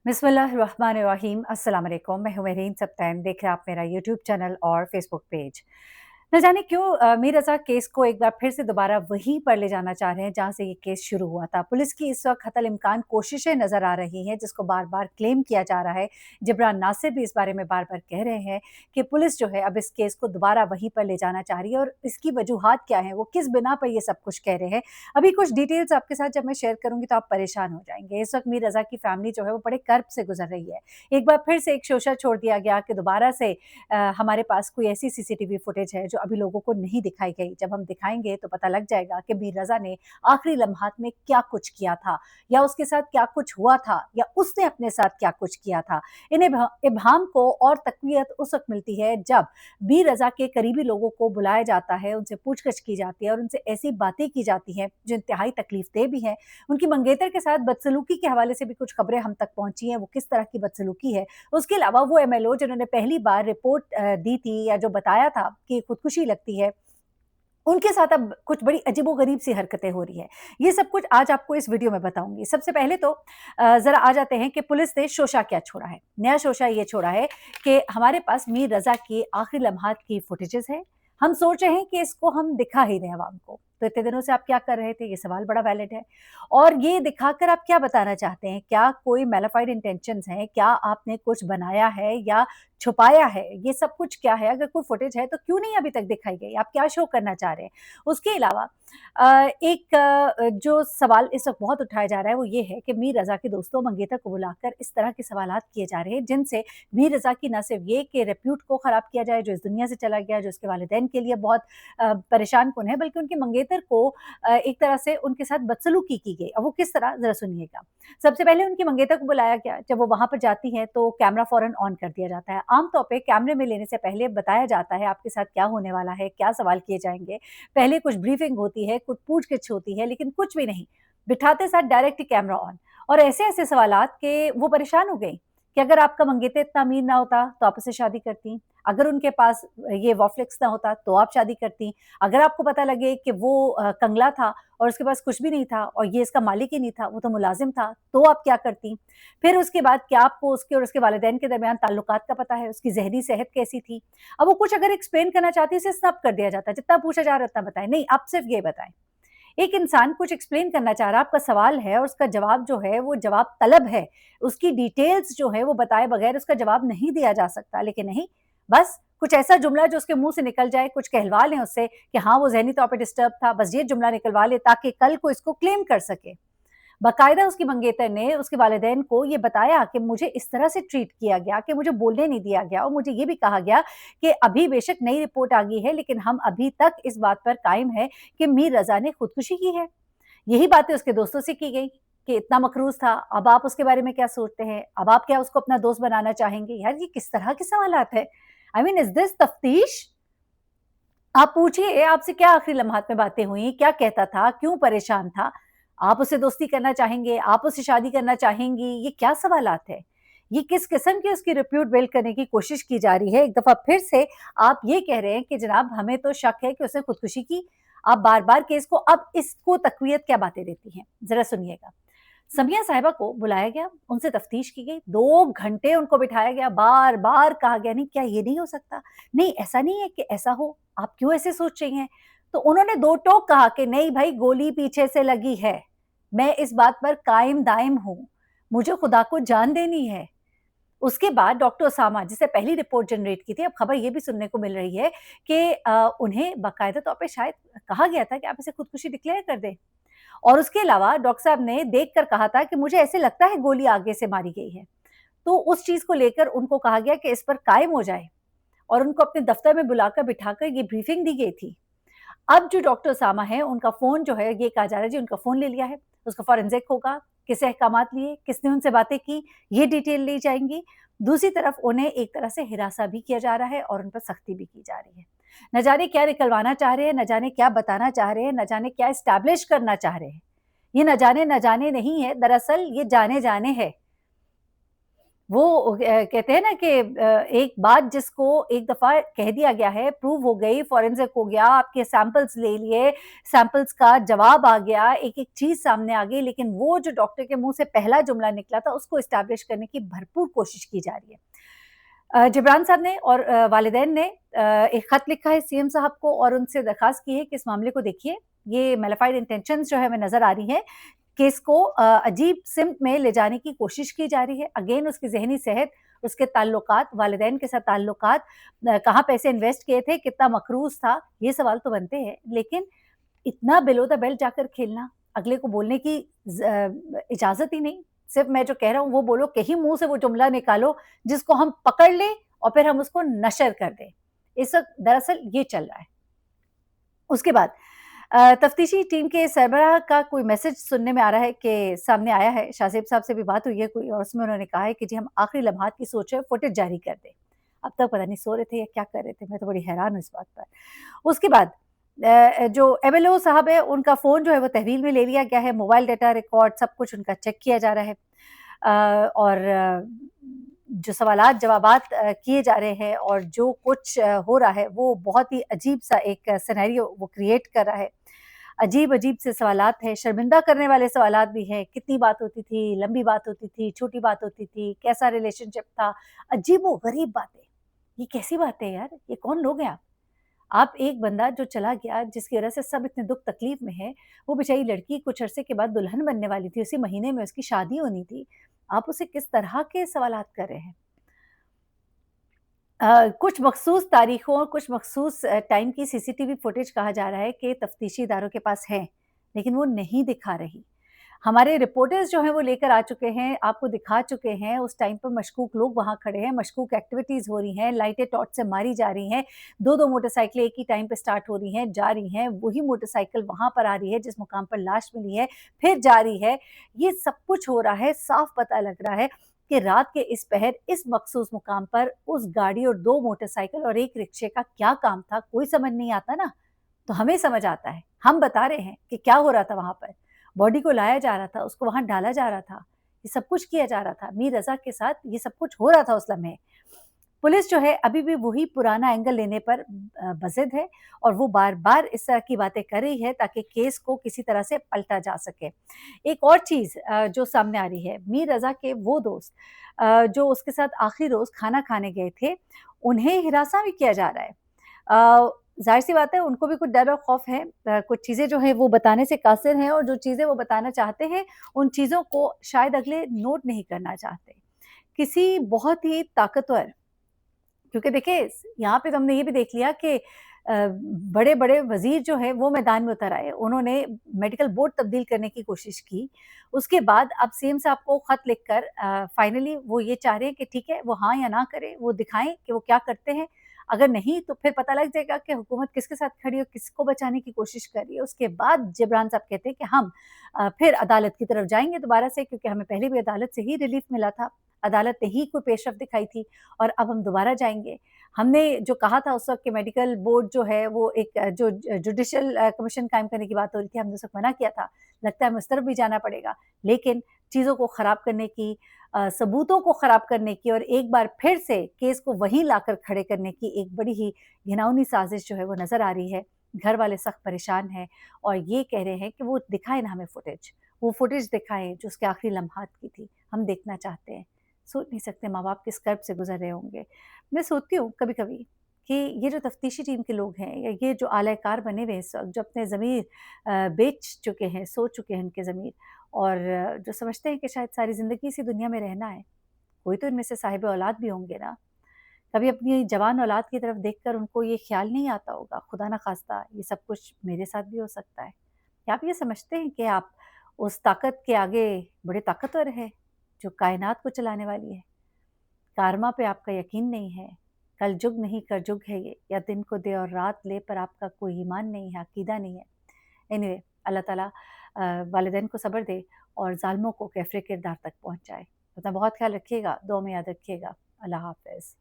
बिस्मिल्लाहिर्रहमानिर्रहीम। अस्सलाम वालेकुम। मैं हूं मेरीन सब्तैन। देख रहे हैं आप मेरा यूट्यूब चैनल और फेसबुक पेज। न जाने क्यों मीर रज़ा केस को एक बार फिर से दोबारा वहीं पर ले जाना चाह रहे हैं जहां से ये केस शुरू हुआ था। पुलिस की इस वक्त हतल इम्कान कोशिशें नजर आ रही हैं जिसको बार बार क्लेम किया जा रहा है। जिब्रान नासिर भी इस बारे में बार बार कह रहे हैं कि पुलिस जो है अब इस केस को दोबारा वहीं पर ले जाना चाह रही है और इसकी वजूहात क्या है, वो किस बिना पर ये सब कुछ कह रहे हैं। अभी कुछ डिटेल्स आपके साथ जब मैं शेयर करूंगी तो आप परेशान हो जाएंगे। इस वक्त मीर रज़ा की फैमिली जो है वो बड़े कर्ब से गुजर रही है। एक बार फिर से एक शोशा छोड़ दिया गया कि दोबारा से हमारे पास कोई ऐसी सीसीटीवी फुटेज है जो अभी लोगों को नहीं दिखाई गई। जब हम दिखाएंगे तो पता लग जाएगा कि मीर रज़ा ने आखिरी लम्हात में क्या कुछ किया था, या उसके साथ क्या कुछ हुआ था, या उसने अपने साथ क्या कुछ किया था। इन इब्हाम को और तकवीत उस वक्त मिलती है जब मीर रज़ा के करीबी लोगों को बुलाया जाता है, उनसे पूछगछ की जाती है और उनसे ऐसी बातें की जाती हैं जो इंतहाई तकलीफ दे भी हैं। उनकी मंगेतर के साथ बदसलूकी के हवाले से भी कुछ खबरें हम तक पहुंची हैं, वो किस तरह की बदसलूकी है। उसके अलावा वो एमएलओ जिन्होंने पहली बार रिपोर्ट दी थी या जो बताया था कि खुदकुशी लगती है, उनके साथ अब कुछ बड़ी अजीबोगरीब सी हरकतें हो रही हैं। ये सब कुछ आज आपको इस वीडियो में बताऊंगी। सबसे पहले तो ज़रा आ जाते हैं कि पुलिस ने शोशा क्या छोड़ा है। नया शोशा ये छोड़ा है कि हमारे पास मीर रज़ा की आखिरी लम्हात की फुटेजेस हैं। हम सोच रहे हैं कि इसको हम दिखा ही दें अवाम को। तो इतने दिनों से आप क्या कर रहे थे, ये सवाल बड़ा वैलिड है। और ये दिखाकर आप क्या बताना चाहते हैं? क्या कोई मैलिफाइड इंटेंशंस हैं? क्या आपने कुछ बनाया है या छुपाया है? ये सब कुछ क्या है? अगर कोई फुटेज है तो क्यों नहीं अभी तक दिखाई गई? आप क्या शो करना चाह रहे हैं? उसके अलावा एक जो सवाल इस वक्त बहुत उठाया जा रहा है वो ये है कि मीर रज़ा के दोस्तों मंगेतर को बुलाकर इस तरह के सवालात किए जा रहे हैं जिनसे मीर रज़ा की न सिर्फ ये कि रेप्यूट को ख़राब किया जाए, जो इस दुनिया से चला गया, जो उसके वालिदैन के लिए बहुत परेशान कुन है, बल्कि उनके मंगेतर को एक तरह से उनके साथ बदसलूकी की गई। अब वो किस तरह, ज़रा सुनिएगा। सबसे पहले उनकी मंगेतर को बुलाया गया। जब वो वहाँ पर जाती हैं तो कैमरा फ़ौरन ऑन कर दिया जाता है। आम तौर पे कैमरे में लेने से पहले बताया जाता है आपके साथ क्या होने वाला है, क्या सवाल किए जाएँगे। पहले कुछ ब्रीफिंग होती है, कुछ पूछ-गिछ होती है, लेकिन कुछ भी नहीं। बिठाते साथ डायरेक्ट ही कैमरा ऑन, और ऐसे-ऐसे सवालात कि वो परेशान हो गई कि अगर आपका मंगेतर इतना अमीर ना होता तो आप उससे शादी करती। अगर उनके पास ये वॉफ्लिक्स ना होता तो आप शादी करती। अगर आपको पता लगे कि वो कंगला था और उसके पास कुछ भी नहीं था और ये इसका मालिक ही नहीं था, वो तो मुलाजिम था, तो आप क्या करती? फिर उसके बाद क्या आपको उसके और उसके वालिदैन के दरमियान ताल्लुकात का पता है? उसकी ज़हनी सेहत कैसी थी? अब वो कुछ अगर एक्सप्लेन करना चाहती है, उसे स्नब कर दिया जाता है। जितना पूछा जा रहा है उतना बताएँ। नहीं, आप सिर्फ ये बताएँ। एक इंसान कुछ एक्सप्लेन करना चाह रहा है, आपका सवाल है और उसका जवाब जो है वो जवाब तलब है। उसकी डिटेल्स जो है वो बताए बगैर उसका जवाब नहीं दिया जा सकता। लेकिन नहीं, बस कुछ ऐसा जुमला जो उसके मुँह से निकल जाए, कुछ कहलवा लें उससे कि हाँ, वो ज़हनी तौर पे डिस्टर्ब था, बस ये जुमला निकलवा ले ताकि कल को इसको क्लेम कर सके। बाकायदा उसकी मंगेतर ने उसके वालिदैन को ये बताया कि मुझे इस तरह से ट्रीट किया गया, कि मुझे बोलने नहीं दिया गया और मुझे ये भी कहा गया कि अभी बेशक नई रिपोर्ट आ गई है, लेकिन हम अभी तक इस बात पर कायम है कि मीर रज़ा ने खुदकुशी की है। यही बातें उसके दोस्तों से की गई कि इतना मकरूज़ था, अब आप उसके बारे में क्या सोचते हैं? अब आप क्या उसको अपना दोस्त बनाना चाहेंगे? यार, ये किस तरह के सवालात हैं? आई मीन, इज़ दिस तफ्तीश? आप पूछिए, आपसे क्या आखिरी लम्हात में बातें हुई, क्या कहता था, क्यों परेशान था? आप उससे दोस्ती करना चाहेंगे, आप उससे शादी करना चाहेंगी, ये क्या सवालात हैं? ये किस किस्म की उसकी रिप्यूट बिल्ड करने की कोशिश की जा रही है? एक दफ़ा फिर से आप ये कह रहे हैं कि जनाब हमें तो शक है कि उसने खुदकुशी की। आप बार-बार केस को अब इसको तक़वियत क्या बातें देती हैं? ज़रा सुनिएगा। समिया साहिबा को बुलाया गया, उनसे तफ्तीश की गई, 2 घंटे उनको बिठाया गया, बार-बार कहा गया, नहीं क्या ये नहीं हो सकता? नहीं, ऐसा नहीं है कि ऐसा हो, आप क्यों ऐसे सोच रही हैं? तो उन्होंने दो टोक कहा कि नहीं भाई, गोली पीछे से लगी है, मैं इस बात पर कायम दायम हूँ, मुझे खुदा को जान देनी है। उसके बाद डॉक्टर ओसामा, जिसे पहली रिपोर्ट जनरेट की थी, अब खबर ये भी सुनने को मिल रही है कि उन्हें बाकायदा तौर पे शायद कहा गया था कि आप इसे खुदकुशी डिक्लेयर कर दें। और उसके अलावा डॉक्टर साहब ने देखकर कहा था कि मुझे ऐसे लगता है गोली आगे से मारी गई है। तो उस चीज़ को लेकर उनको कहा गया कि इस पर कायम हो जाए, और उनको अपने दफ्तर में बुलाकर बिठाकर ये ब्रीफिंग दी गई थी। अब जो डॉक्टर ओसामा हैं, उनका फ़ोन जो है, ये कहा जा रहा है जी उनका फ़ोन ले लिया है, उसका फॉरेंसिक होगा, किस अहकामात लिए, किसने उनसे बातें की, ये डिटेल ली जाएँगी। दूसरी तरफ उन्हें एक तरह से हिरासा भी किया जा रहा है और उन पर सख्ती भी की जा रही है। न जाने क्या निकलवाना चाह रहे हैं, न जाने क्या बताना चाह रहे हैं, न जाने क्या एस्टैब्लिश करना चाह रहे हैं। ये न जाने नहीं है, दरअसल ये जाने-जाने है। वो कहते हैं ना कि एक बात जिसको एक दफ़ा कह दिया गया है, प्रूव हो गई, फॉरेंसिक हो गया, आपके सैंपल्स ले लिए, सैंपल्स का जवाब आ गया, एक-एक चीज़ सामने आ गई, लेकिन वो जो डॉक्टर के मुँह से पहला जुमला निकला था, उसको एस्टैब्लिश करने की भरपूर कोशिश की जा रही है। जिब्रान साहब ने और वालिदैन ने एक खत लिखा है सीएम साहब को और उनसे दरखास्त की है कि इस मामले को देखिए, ये मैलिफाइड इंटेंशंस जो है हमें नज़र आ रही हैं। केस को अजीब सिम्त में ले जाने की कोशिश की जा रही है। अगेन उसकी ज़हनी सेहत, उसके ताल्लुकात, वालिदैन के साथ ताल्लुकात, कहाँ पैसे इन्वेस्ट किए थे, कितना मकरूज़ था, ये सवाल तो बनते हैं। लेकिन इतना बिलो द बेल्ट जाकर खेलना, अगले को बोलने की इजाज़त ही नहीं। सिर्फ़ मैं जो कह रहा हूँ वो बोलो, कहीं मुँह से वो जुमला निकालो जिसको हम पकड़ लें और फिर हम उसको नशर कर दें। इस वक़्त दरअसल ये चल रहा है। उसके बाद तफ्तीशी टीम के सरबराह का कोई मैसेज सुनने में आ रहा है कि सामने आया है, शाहज़ेब साहब से भी बात हुई है कोई और उसमें उन्होंने कहा है कि जी हम आखिरी लम्हात की सोच है, फुटेज जारी कर दें। अब तक पता नहीं सो रहे थे या क्या कर रहे थे, मैं तो बड़ी हैरान हूँ इस बात पर। उसके बाद जो एमएलओ साहब है उनका फ़ोन जो है वो तहवील में ले लिया गया है, मोबाइल डाटा रिकॉर्ड सब कुछ उनका चेक किया जा रहा है। और जो सवालात जवाबात किए जा रहे हैं और जो कुछ हो रहा है वो बहुत ही अजीब-सा एक सिनेरियो वो क्रिएट कर रहा है। अजीब-अजीब से सवालात हैं, शर्मिंदा करने वाले सवालात भी हैं, कितनी बात होती थी, लंबी बात होती थी, छोटी बात होती थी, कैसा रिलेशनशिप था, अजीबो-गरीब बातें। ये कैसी बातें हैं यार? ये कौन लोग हैं आप? आप एक बंदा जो चला गया, जिसकी वज़ह से सब इतने दुःख तकलीफ़ में हैं, वो बेचारी लड़की कुछ अरसे के बाद दुल्हन बनने वाली थी, उसी महीने में उसकी शादी होनी थी। आप उसे किस तरह के सवालात कर रहे हैं? कुछ मख़सूस तारीख़ों, कुछ मख़सूस टाइम की सीसीटीवी फुटेज कहा जा रहा है कि तफ़्तीशी इदारों के पास है, लेकिन वो नहीं दिखा रही। हमारे रिपोर्टर्स जो हैं वो लेकर आ चुके हैं, आपको दिखा चुके हैं, उस टाइम पर मशकूक लोग वहाँ खड़े हैं, मशकूक एक्टिविटीज़ हो रही हैं, लाइटें टॉर्च से मारी जा रही हैं, 2-2 मोटरसाइकिलें एक ही टाइम पे स्टार्ट हो रही हैं, जा रही हैं, वही मोटरसाइकिल वहाँ पर आ रही है जिस मुकाम पर लाश मिली है, फिर जा रही है। ये सब कुछ हो रहा है, साफ पता लग रहा है कि रात के इस पहर इस मखसूस मुकाम पर उस गाड़ी और 2 मोटरसाइकिल और 1 रिक्शे का क्या काम था, कोई समझ नहीं आता ना। तो हमें समझ आता है, हम बता रहे हैं कि क्या हो रहा था वहाँ पर। बॉडी को लाया जा रहा था, उसको वहाँ डाला जा रहा था, ये सब कुछ किया जा रहा था। मीर रज़ा के साथ ये सब कुछ हो रहा था उस लम्हे। पुलिस जो है अभी भी वही पुराना एंगल लेने पर बज़िद है और वो बार-बार इस तरह की बातें कर रही है ताकि केस को किसी तरह से पलटा जा सके। एक और चीज़ जो सामने आ रही है, मीर रज़ा के वो दोस्त जो उसके साथ आखिरी रोज़ खाना खाने गए थे, उन्हें हिरासा भी किया जा रहा है। ज़ाहिर-सी बात है उनको भी कुछ डर और खौफ़ है। कुछ चीज़ें जो हैं वो बताने से कासिर हैं और जो चीज़ें वो बताना चाहते हैं, उन चीज़ों को शायद अगले नोट नहीं करना चाहते। किसी बहुत ही ताकतवर क्योंकि देखिए यहाँ पे तो हमने ये भी देख लिया कि बड़े-बड़े वज़ीर जो हैं वो मैदान में उतर आए। उन्होंने मेडिकल बोर्ड तब्दील करने की कोशिश की। उसके बाद अब सीएम साहब को खत लिखकर फाइनली वो ये चाह रहे हैं कि ठीक है, वो हाँ या ना करें, वो दिखाएँ कि वो क्या करते हैं। अगर नहीं तो फिर पता लग जाएगा कि हुकूमत किसके साथ खड़ी है और किसको बचाने की कोशिश कर रही है। उसके बाद जिब्रान साहब कहते हैं कि हम फिर अदालत की तरफ जाएँगे दोबारा से क्योंकि हमें पहले भी अदालत से ही रिलीफ़ मिला था। अदालत ने ही कोई पेशरफ़्त दिखाई थी और अब हम दोबारा जाएँगे। हमने जो कहा था उस वक़्त कि मेडिकल बोर्ड जो है वो एक जो जुडिशियल कमीशन कायम करने की बात हो रही थी, हमने उस वक़्त मना किया था। लगता है हमें उस तरफ भी जाना पड़ेगा। लेकिन चीज़ों को ख़राब करने की सबूतों को ख़राब करने की और एक बार फिर से केस को वहीं लाकर खड़े करने की एक बड़ी ही घिनौनी साज़िश जो है वो नज़र आ रही है। घर वाले सख्त परेशान हैं और ये कह रहे हैं कि वो दिखाएँ ना हमें फुटेज। वो फुटेज दिखाएँ जो उसके आखिरी लम्हात की थी। हम देखना चाहते हैं। सोच नहीं सकते माँ-बाप किस कर्ब से गुज़र रहे होंगे। मैं सोचती हूँ कभी-कभी कि ये जो तफ्तीशी टीम के लोग हैं या ये जो आला-कार बने हुए हैं इस वक़्त, जो अपने ज़मीर बेच चुके हैं, सो चुके हैं उनके ज़मीर और जो समझते हैं कि शायद सारी ज़िंदगी इसी दुनिया में रहना है। कोई तो इनमें से साहिब औलाद भी होंगे ना। कभी अपनी जवान औलाद की तरफ देखकर उनको ये ख़्याल नहीं आता होगा, खुदा ना ख़ास्ता ये सब कुछ मेरे साथ भी हो सकता है। क्या आप ये समझते हैं कि आप उस ताकत के आगे बड़े ताकतवर हैं, जो कायनात को चलाने वाली है? कारमा पे आपका यकीन नहीं है, कलजुग नहीं करजुग है ये, या दिन को दे और रात ले पर आपका कोई ईमान नहीं है, अकीदा नहीं है। एनीवे अल्लाह ताला वालिदैन को सब्र दे और ज़ालिमों को कैफ़रे किरदार तक पहुँचाए। अपना बहुत ख़्याल रखिएगा, दुआ में याद रखिएगा। अल्लाह हाफ़िज़।